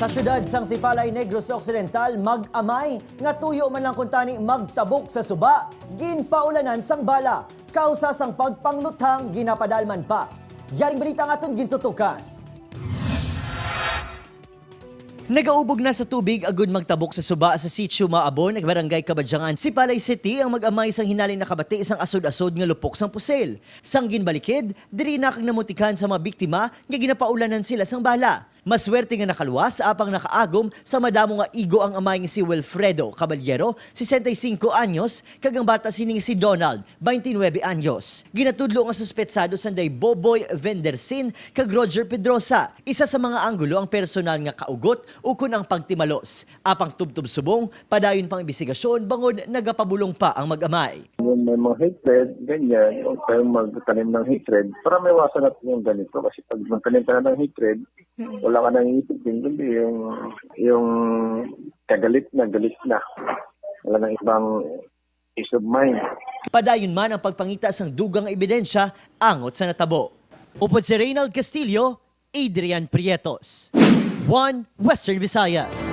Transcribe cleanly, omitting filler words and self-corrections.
Sa syudad sang Sipalay, Negros Occidental, mag-amay nga tuyo man lang kuntani magtabok sa suba, ginpaulanan sang bala, kausa sang pagpangluthang ginapadalman pa. Yaring balita nga aton gintutukan. Nagaubog na sa tubig agud magtabok sa suba sa sitio Maabon, Barangay Kabadyangan, Sipalay City ang mag-amay sang hinalin nakabati isang asod-asod nga lupok sang pusil. Sang ginbalikid, diri na kang namutikan sa mga biktima nga ginapaulanan sila sang bala. Maswerte nga nakaluwas apang nakaagom sa madamo nga igo ang amay nga si Wilfredo Caballero, 65 anyos, kag ang bata sining si Donald, 29 anyos. Ginatudlo nga suspetsado sanday Boboy Vendersin kag Roger Pedrosa. Isa sa mga anggulo ang personal nga kaugot ukon ang pagtimalos. Apang tubtub subong, padayon pang imbestigasyon bangod nagapabulong pa ang mag-amay. Yung may mga hatred, ganyan, huwag kayong magtanim ng hatred para may iwasan natin yung ganito. Kasi pag magtanim ka na ng hatred, wala ka nang iisip din, kundi yung galit na. Wala nang ibang peace of mind. Padayon man ang pagpangita sang dugang ebidensya angot sa natabo. Upod si Reynald Castillo, Adrian Prietos. 1 Western Visayas.